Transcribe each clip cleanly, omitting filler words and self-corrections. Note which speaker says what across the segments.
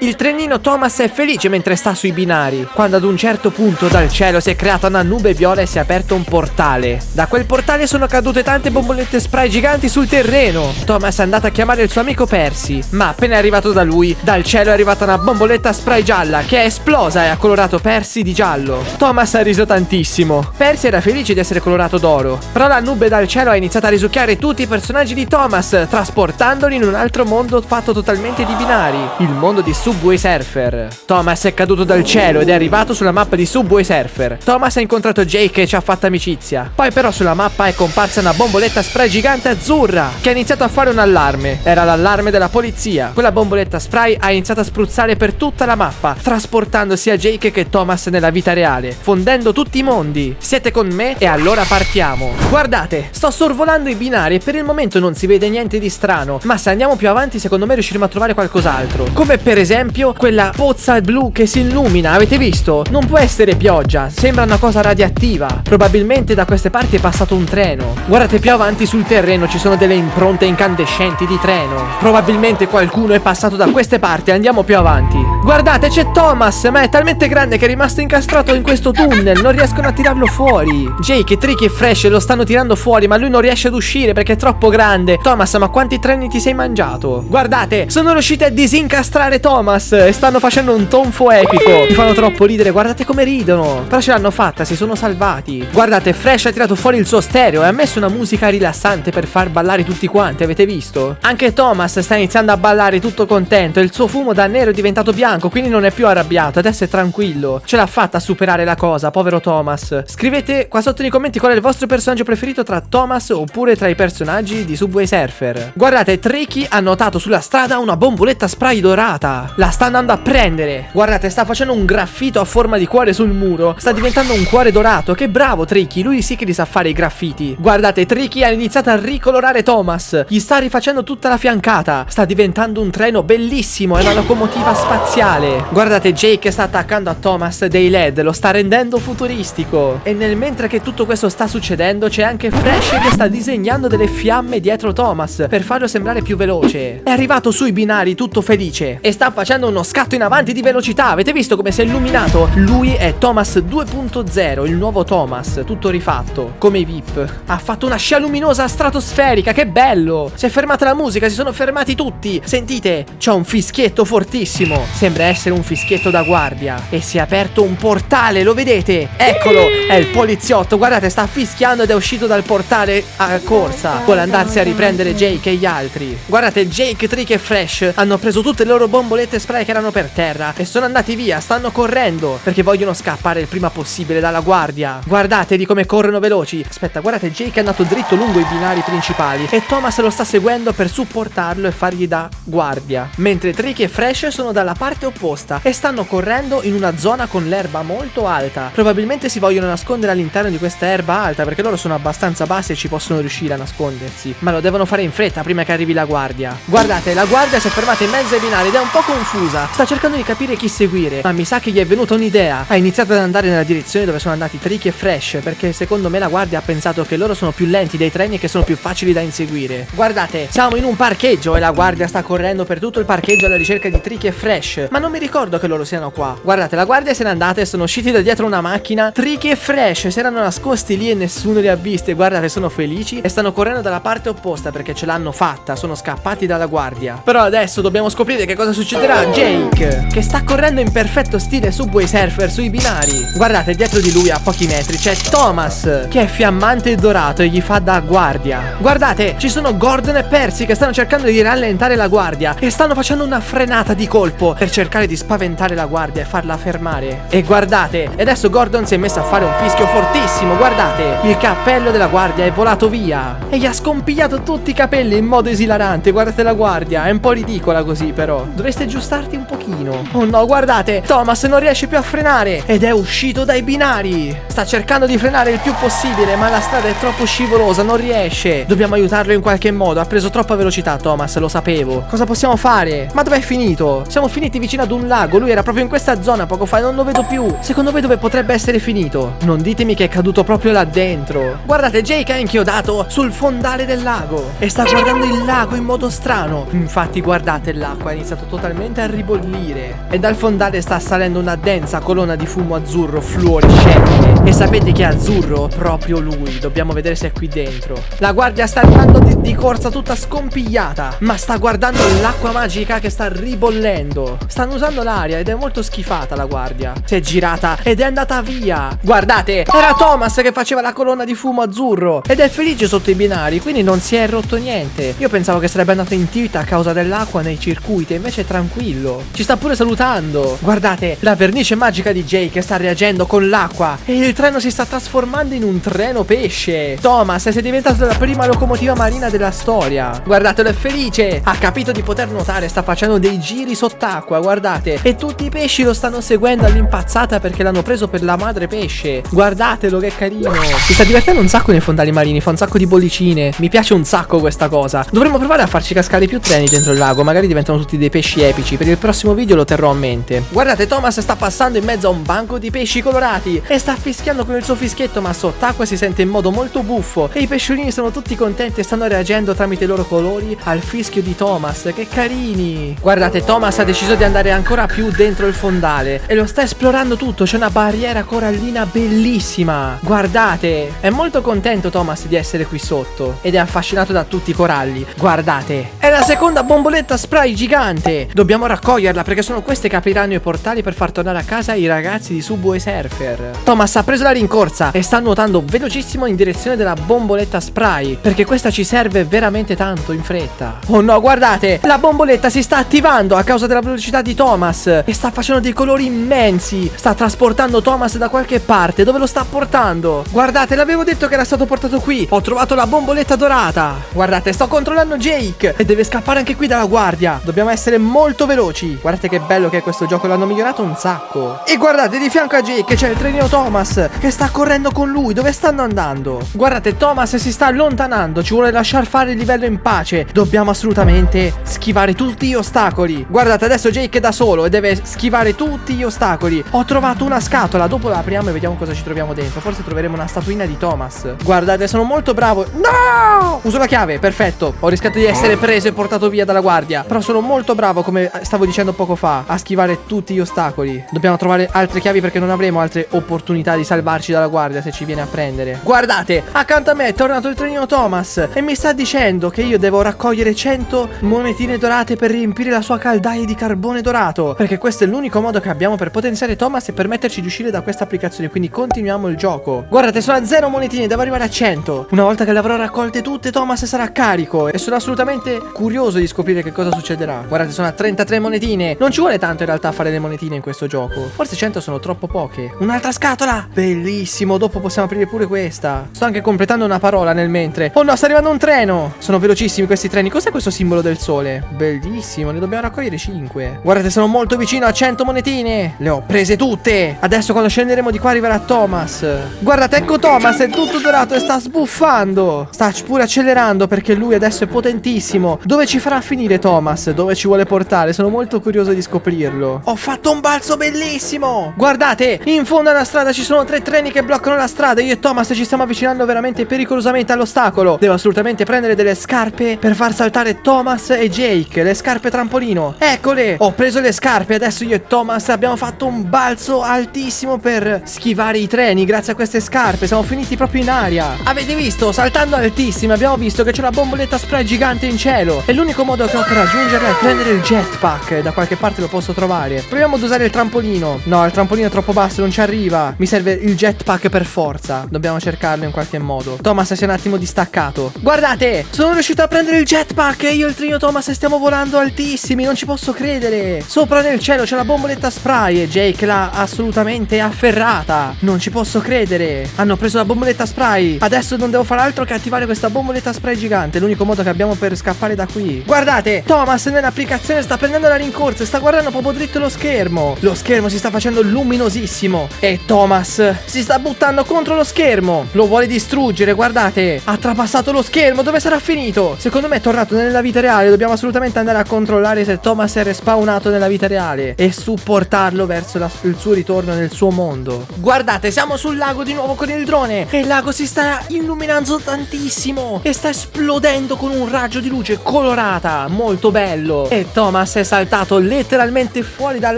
Speaker 1: Il trenino Thomas è felice mentre sta sui binari, quando ad un certo punto dal cielo si è creata una nube viola e si è aperto un portale. Da quel portale sono cadute tante bombolette spray giganti sul terreno. Thomas è andato a chiamare il suo amico Percy, ma appena è arrivato da lui, dal cielo è arrivata una bomboletta spray gialla che è esplosa e ha colorato Percy di giallo. Thomas ha riso tantissimo. Percy era felice di essere colorato d'oro, però la nube dal cielo ha iniziato a risucchiare tutti i personaggi di Thomas, trasportandoli in un altro mondo fatto totalmente di binari, il mondo di Subway Surfer. Thomas è caduto dal cielo ed è arrivato sulla mappa di Subway Surfer. Thomas ha incontrato Jake e ci ha fatto amicizia. Poi però sulla mappa è comparsa una bomboletta spray gigante azzurra che ha iniziato a fare un allarme. Era l'allarme della polizia. Quella bomboletta spray ha iniziato a spruzzare per tutta la mappa, trasportando sia Jake che Thomas nella vita reale, fondendo tutti i mondi. Siete con me? E allora partiamo. Guardate, sto sorvolando i binari e per il momento non si vede niente di strano, ma se andiamo più avanti secondo me riusciremo a trovare qualcos'altro, come per esempio quella pozza blu che si illumina. Avete visto? Non può essere pioggia, sembra una cosa radioattiva. Probabilmente da queste parti è passato un treno. Guardate, più avanti sul terreno ci sono delle impronte incandescenti di treno. Probabilmente qualcuno è passato da queste parti. Andiamo più avanti. Guardate, c'è Thomas, ma è talmente grande che è rimasto incastrato in questo tunnel. Non riescono a tirarlo fuori. Jake, Tricky e Fresh lo stanno tirando fuori, ma lui non riesce ad uscire perché è troppo grande. Thomas, ma quanti treni ti sei mangiato? Guardate, sono riusciti a disincastrare Thomas e stanno facendo un tonfo epico. Mi fanno troppo ridere, guardate come ridono. Però ce l'hanno fatta, si sono salvati. Guardate, Fresh ha tirato fuori il suo stereo e ha messo una musica rilassante per far ballare tutti quanti, avete visto? Anche Thomas sta iniziando a ballare tutto contento e il suo fumo da nero è diventato bianco, quindi non è più arrabbiato, adesso è tranquillo. Ce l'ha fatta a superare la cosa, povero Thomas. Scrivete qua sotto nei commenti qual è il vostro personaggio preferito tra Thomas oppure tra i personaggi di Subway Surfer. Guardate, Tricky ha notato sulla strada una bomboletta spray dorata. La sta andando a prendere. Guardate, sta facendo un graffito a forma di cuore sul muro. Sta diventando un cuore dorato. Che bravo Tricky, lui sì che li sa fare i graffiti. Guardate, Tricky ha iniziato a ricolorare Thomas. Gli sta rifacendo tutta la fiancata. Sta diventando un treno bellissimo, è una locomotiva spaziale. Guardate, Jake sta attaccando a Thomas dei LED, lo sta rendendo futuristico. E nel mentre che tutto questo sta succedendo c'è anche Fresh che sta disegnando delle fiamme dietro Thomas per farlo sembrare più veloce. È arrivato sui binari tutto felice e sta facendo uno scatto in avanti di velocità. Avete visto come si è illuminato? Lui è Thomas 2.0, il nuovo Thomas, tutto rifatto, come i VIP. Ha fatto una scia luminosa stratosferica, che bello! Si è fermata la musica, si sono fermati tutti. Sentite, c'è un fischietto fortissimo. Sembra essere un fischietto da guardia. E si è aperto un portale, lo vedete? Eccolo, è il poliziotto, guardate, sta fischiando ed è uscito dal portale a corsa. Vuole andarsi a riprendere Jake e gli altri. Guardate, Jake, Trick e Fresh hanno preso tutte le loro bombolette spray che erano per terra e sono andati via, stanno correndo perché vogliono scappare il prima possibile dalla guardia. Guardate di come corrono veloci. Aspetta, guardate, Jake è andato dritto lungo i binari principali e Thomas lo sta seguendo per supportarlo e fargli da guardia, mentre Trick e Fresh sono dalla parte opposta e stanno correndo in una zona con l'erba molto alta. Probabilmente si vogliono nascondere all'interno di questa erba alta perché loro sono abbastanza bassi e ci possono riuscire a nascondersi, ma lo devono fare in fretta prima che arrivi la guardia. Guardate, la guardia si è fermata in mezzo ai binari ed è un po' confusa, sta cercando di capire chi seguire, ma mi sa che gli è venuta un'idea. Ha iniziato ad andare nella direzione dove sono andati Tricky e Fresh perché secondo me la guardia ha pensato che loro sono più lenti dei treni e che sono più facili da inseguire. Guardate, siamo in un parcheggio e la guardia sta correndo per tutto il parcheggio alla ricerca di Tricky e Fresh, ma non mi ricordo che loro siano qua. Guardate, la guardia se n'è andata e sono usciti da dietro una macchina. Tricky e Fresh si erano nascosti lì e nessuno li ha visti. Guardate, sono felici e stanno correndo dalla parte opposta perché ce l'hanno fatta, sono scappati dalla guardia. Però adesso dobbiamo scoprire che cosa succederà a Jake, che sta correndo in perfetto stile Subway Surfer sui binari. Guardate, dietro di lui a pochi metri c'è Thomas che è fiammante e dorato e gli fa da guardia. Guardate, ci sono Gordon e Percy che stanno cercando di rallentare la guardia e stanno facendo una frenata di colpo per cercare di spaventare la guardia e farla fermare. E guardate, e adesso Gordon si è messo a fare un fischio fortissimo. Guardate, il cappello della guardia è volato via e gli ha scompigliato tutti i capelli in modo esilarante. Guardate la guardia, è un po' ridicola così però. Dovreste aggiustarti un pochino. Oh no, guardate, Thomas non riesce più a frenare ed è uscito dai binari. Sta cercando di frenare il più possibile, ma la strada è troppo scivolosa, non riesce. Dobbiamo aiutarlo in qualche modo, ha preso troppa velocità Thomas, lo sapevo. Cosa possiamo fare? Ma dov'è finito? Siamo finiti vicino ad un lago, lui era proprio in questa zona poco fa e non lo vedo più. Secondo voi dove potrebbe essere finito? Non ditemi che è caduto proprio là dentro. Guardate, Jake è inchiodato sul fondale del lago e sta guardando il lago in modo strano. Infatti guardate, l'acqua è iniziato totalmente letteralmente a ribollire. E dal fondale sta salendo una densa colonna di fumo azzurro fluorescente. E sapete che è azzurro? Proprio lui. Dobbiamo vedere se è qui dentro. La guardia sta arrivando di corsa tutta scompigliata, ma sta guardando l'acqua magica che sta ribollendo. Stanno usando l'aria ed è molto schifata la guardia. Si è girata ed è andata via. Guardate, era Thomas che faceva la colonna di fumo azzurro ed è felice sotto i binari, quindi non si è rotto niente. Io pensavo che sarebbe andato in tilt a causa dell'acqua nei circuiti, invece è tranquillo. Ci sta pure salutando. Guardate, la vernice magica di Jake sta reagendo con l'acqua e il treno si sta trasformando in un treno pesce. Thomas sei diventato la prima locomotiva marina della storia. Guardatelo, è felice. Ha capito di poter nuotare, sta facendo dei giri sott'acqua, guardate. E tutti i pesci lo stanno seguendo all'impazzata perché l'hanno preso per la madre pesce. Guardatelo che carino. Si sta divertendo un sacco nei fondali marini, fa un sacco di bollicine. Mi piace un sacco questa cosa. Dovremmo provare a farci cascare più treni dentro il lago, magari diventano tutti dei pesci epici. Per il prossimo video lo terrò a mente. Guardate, Thomas sta passando in mezzo a un banco di pesci colorati e sta fischiando con il suo fischietto, ma sott'acqua si sente in modo molto buffo e i pesciolini sono tutti contenti e stanno reagendo tramite i loro colori al fischio di Thomas. Che carini. Guardate, Thomas ha deciso di andare ancora più dentro il fondale e lo sta esplorando tutto. C'è una barriera corallina bellissima. Guardate, è molto contento Thomas di essere qui sotto ed è affascinato da tutti i coralli. Guardate, è la seconda bomboletta spray gigante. Dobbiamo raccoglierla perché sono queste che apriranno i portali per far tornare a casa i ragazzi di Subway Surfer. Thomas ha preso la rincorsa e sta nuotando velocissimo in direzione della bomboletta spray perché questa ci serve veramente tanto in fretta. Oh no, guardate, la bomboletta si sta attivando a causa della velocità di Thomas e sta facendo dei colori immensi. Sta trasportando Thomas da qualche parte. Dove lo sta portando? Guardate, l'avevo detto che era stato portato qui. Ho trovato la bomboletta dorata. Guardate, sto controllando Jake e deve scappare anche qui dalla guardia. Dobbiamo essere molto veloci. Guardate che bello che è questo gioco, l'hanno migliorato un sacco. E guardate, di fianco a Jake c'è il trenino Thomas che sta correndo con lui. Dove stanno andando? Guardate, Thomas si sta allontanando. Ci vuole lasciar fare il livello in pace. Dobbiamo assolutamente schivare tutti gli ostacoli. Guardate, adesso Jake è da solo e deve schivare tutti gli ostacoli. Ho trovato una scatola. Dopo la apriamo e vediamo cosa ci troviamo dentro. Forse troveremo una statuina di Thomas. Guardate, sono molto bravo. No! Uso la chiave, perfetto. Ho rischiato di essere preso e portato via dalla guardia. Però sono molto bravo, come stavo dicendo poco fa, a schivare tutti gli ostacoli. Dobbiamo trovare altre chiavi perché non avremo altre opportunità di salvarci dalla guardia se ci viene a prendere. Guardate, accanto a me è tornato il trenino Thomas e mi sta dicendo che io devo raccogliere 100 monetine dorate per riempire la sua caldaia di carbone dorato, perché questo è l'unico modo che abbiamo per potenziare Thomas e permetterci di uscire da questa applicazione. Quindi continuiamo il gioco. Guardate, sono a 0 monetine, devo arrivare a 100. Una volta che le avrò raccolte tutte, Thomas sarà carico e sono assolutamente curioso di scoprire che cosa succederà. Guardate, sono a 33 monetine. Non ci vuole tanto in realtà fare le monetine in questo gioco. Forse 100 sono troppo poche. Un'altra scatola, bellissimo. Dopo possiamo aprire pure questa. Sto anche completando una parola nel mentre. Oh no, sta arrivando un treno. Sono velocissimi questi treni. Cos'è questo simbolo del sole? Bellissimo, ne dobbiamo raccogliere 5. Guardate, sono molto vicino a 100 monetine. Le ho prese tutte. Adesso quando scenderemo di qua arriverà Thomas. Guardate, ecco Thomas, è tutto dorato e sta sbuffando. Sta pure accelerando perché lui adesso è potentissimo. Dove ci farà finire Thomas? Dove ci vuole portare? Sono molto curioso di scoprirlo. Ho fatto un balzo bellissimo. Guardate, in fondo alla strada ci sono 3 treni che bloccano la strada. Io e Thomas ci stiamo avvicinando veramente pericolosamente all'ostacolo. Devo assolutamente prendere delle scarpe per far saltare Thomas e Jake. Le scarpe trampolino. Eccole. Ho preso le scarpe. Adesso io e Thomas abbiamo fatto un balzo altissimo per schivare i treni. Grazie a queste scarpe siamo finiti proprio in aria. Avete visto? Saltando altissimi abbiamo visto che c'è una bomboletta spray gigante in cielo. E l'unico modo che ho per raggiungerla è prendere il jetpack. Da qualche parte lo posso trovare. Proviamo ad usare il trampolino. No, il trampolino è troppo basso, non ci arriva. Mi serve il jetpack per forza. Dobbiamo cercarlo in qualche modo. Thomas si è un attimo distaccato. Guardate, sono riuscito a prendere il jetpack e io e il trio Thomas stiamo volando altissimi. Non ci posso credere. Sopra nel cielo c'è la bomboletta spray e Jake l'ha assolutamente afferrata. Non ci posso credere. Hanno preso la bomboletta spray. Adesso non devo fare altro che attivare questa bomboletta spray gigante. È l'unico modo che abbiamo per scappare da qui. Guardate, Thomas nell'applicazione sta prendendo la rincorsa e sta guardando proprio dritto lo schermo. Lo schermo si sta facendo luminosissimo e Thomas si sta buttando contro lo schermo. Lo vuole distruggere, guardate. Ha trapassato lo schermo. Dove sarà finito? Secondo me è tornato nella vita reale. Dobbiamo assolutamente andare a controllare se Thomas è respawnato nella vita reale e supportarlo verso il suo ritorno nel suo mondo. Guardate, siamo sul lago di nuovo con il drone e il lago si sta illuminando tantissimo e sta esplodendo con un raggio di luce colorata. Molto bello. E Thomas è saltato letteralmente fuori dal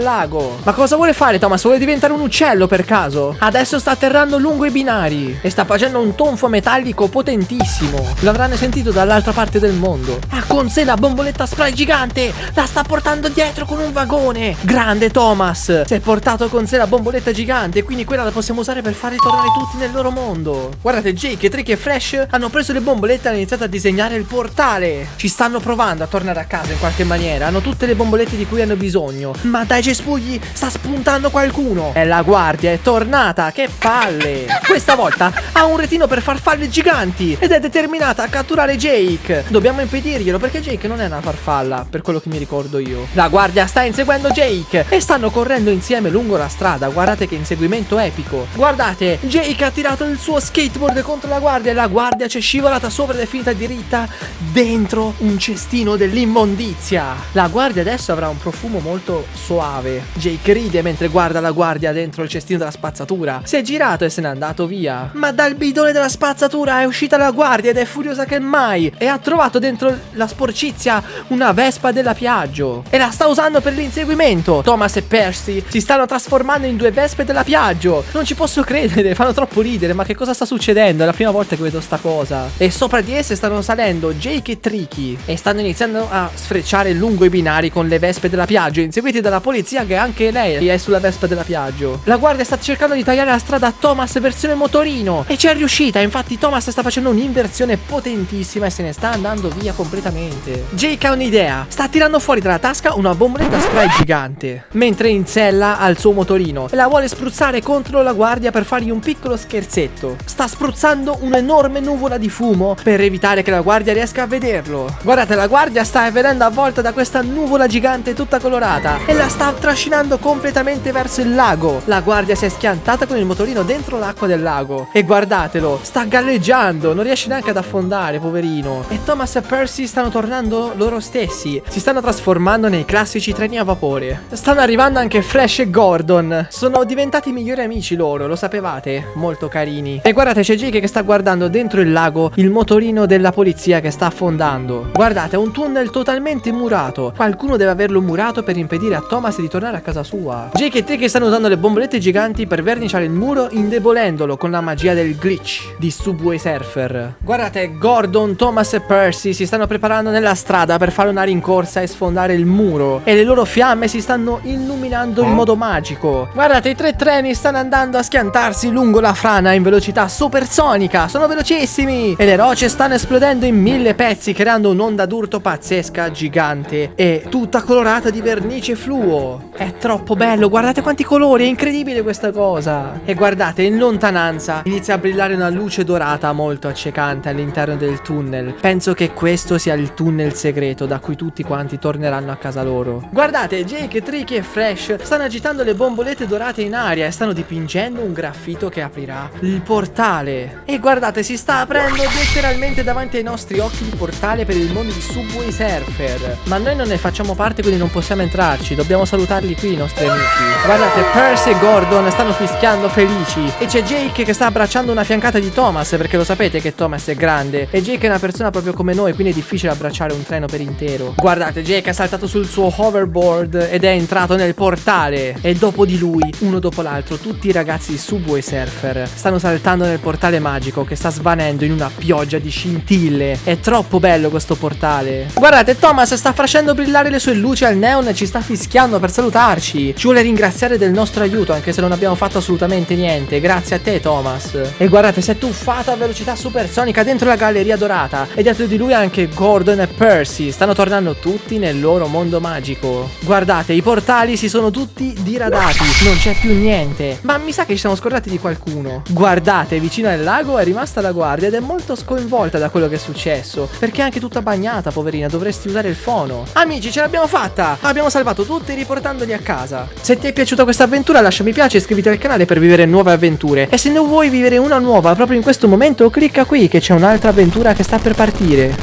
Speaker 1: lago. Ma cosa vuole fare Thomas? Vuole diventare un uccello per caso? Adesso sta atterrando lungo i binari e sta facendo un tonfo metallico potentissimo. L'avranno sentito dall'altra parte del mondo. Ha con sé la bomboletta spray gigante. La sta portando dietro con un vagone. Grande Thomas. Si è portato con sé la bomboletta gigante, quindi quella la possiamo usare per far ritornare tutti nel loro mondo. Guardate, Jake, Tricky e Fresh hanno preso le bombolette e hanno iniziato a disegnare il portale. Ci stanno provando a tornare a casa in qualche maniera. Hanno tutte le bombolette di cui hanno bisogno. Ma dai cespugli sta spuntando qualcuno. È la guardia, è tornata. Che palle. Questa volta ha un retino per farfalle giganti ed è determinata a catturare Jake. Dobbiamo impedirglielo perché Jake non è una farfalla, per quello che mi ricordo io. La guardia sta inseguendo Jake e stanno correndo insieme lungo la strada. Guardate che inseguimento epico. Guardate, Jake ha tirato il suo skateboard contro la guardia e la guardia c'è scivolata sopra ed è finita diritta dentro un cestino dell'immondizia. La guardia adesso avrà un profumo molto soave. Jake ride mentre guarda la guardia dentro il cestino della spazzatura. Si è girato e se n'è andato via. Ma dal bidone della spazzatura è uscita la guardia ed è furiosa che mai e ha trovato dentro la sporcizia una vespa della Piaggio e la sta usando per l'inseguimento. Thomas e Percy si stanno trasformando in due vespe della Piaggio. Non ci posso credere, fanno troppo ridere. Ma che cosa sta succedendo? È la prima volta che vedo sta cosa. E sopra di esse stanno salendo Jake e Tricky e stanno iniziando a sfrecciare lungo i binari con le vespe della Piaggio, inseguiti dalla polizia che anche lei è sulla vespa della Piaggio. La guardia sta cercando di tagliare la strada a Thomas versione motorino e ci è riuscita. Infatti Thomas sta facendo un'inversione potentissima e se ne sta andando via completamente. Jake ha un'idea. Sta tirando fuori dalla tasca una bomboletta spray gigante mentre insella al suo motorino e la vuole spruzzare contro la guardia per fargli un piccolo scherzetto. Sta spruzzando un'enorme nuvola di fumo per evitare che la guardia riesca a vederlo. Guardate, la guardia sta venendo avvolta da questa nuvola gigante tutta colorata e la sta trascinando completamente verso il lago. La guardia si è schiantata con il motorino dentro l'acqua del lago e guardatelo, sta galleggiando, non riesce neanche ad affondare, poverino. E Thomas e Percy stanno tornando loro stessi, si stanno trasformando nei classici treni a vapore. Stanno arrivando anche Fresh e Gordon. Sono diventati migliori amici loro, lo sapevate? Molto carini. E guardate, c'è Jake che sta guardando dentro il lago il motorino della polizia che sta affondando. Guardate, è un tunnel totalmente murato. Qualcuno deve averlo murato per impedire a Thomas di tornare a casa sua. Jake e Tricky stanno usando le bombolette giganti per verniciare il muro, indebolendolo con la magia del glitch di Subway Surfer. Guardate, Gordon, Thomas e Percy si stanno preparando nella strada per fare una rincorsa e sfondare il muro e le loro fiamme si stanno illuminando in modo magico. Guardate, i tre treni stanno andando a schiantarsi lungo la frana in velocità supersonica. Sono velocissimi e le rocce stanno esplodendo in 1000 pezzi creando un'onda d'urto pazzesca, gigante e tutta colorata di vernice fluo. È troppo bello, guardate quanti colori, è incredibile questa cosa. E guardate, in lontananza inizia a brillare una luce dorata molto accecante all'interno del tunnel. Penso che questo sia il tunnel segreto da cui tutti quanti torneranno a casa loro. Guardate, Jake, Tricky e Fresh stanno agitando le bombolette dorate in aria e stanno dipingendo un graffito che aprirà il portale. E guardate, si sta aprendo letteralmente davanti ai nostri occhi il portale per il mondo di Subway Surfer. Ma noi non ne facciamo parte, quindi non possiamo entrarci. Dobbiamo salutarli qui i nostri amici. Guardate, Percy e Gordon stanno fischiando felici e c'è Jake che sta abbracciando una fiancata di Thomas, perché lo sapete che Thomas è grande e Jake è una persona proprio come noi, quindi è difficile abbracciare un treno per intero. Guardate, Jake è saltato sul suo hoverboard ed è entrato nel portale e dopo di lui, uno dopo l'altro, tutti i ragazzi di Subway Surfer stanno saltando nel portale magico che sta svanendo in una pioggia di scintille. È troppo bello questo portale. Guardate, Thomas sta facendo brillare le sue luci al neon e ci sta fischiando per salutarci. Ci vuole ringraziare del nostro aiuto anche se non abbiamo fatto assolutamente niente. Grazie a te, Thomas. E guardate, si è tuffato a velocità supersonica dentro la galleria dorata e dietro di lui anche Gordon e Percy. Stanno tornando tutti nel loro mondo magico. Guardate, i portali si sono tutti diradati, non c'è più niente. Ma mi sa che ci siamo scordati di qualcuno. Guardate, vicino al lago è rimasta la guardia ed è molto sconvolta da quello che è successo, perché è anche tutta bagnata, poverina, dovresti usare il fono. Amici, ce l'abbiamo fatta! Abbiamo salvato tutti riportandoli a casa. Se ti è piaciuta questa avventura lascia mi piace e iscriviti al canale per vivere nuove avventure. E se ne vuoi vivere una nuova proprio in questo momento, clicca qui che c'è un'altra avventura che sta per partire.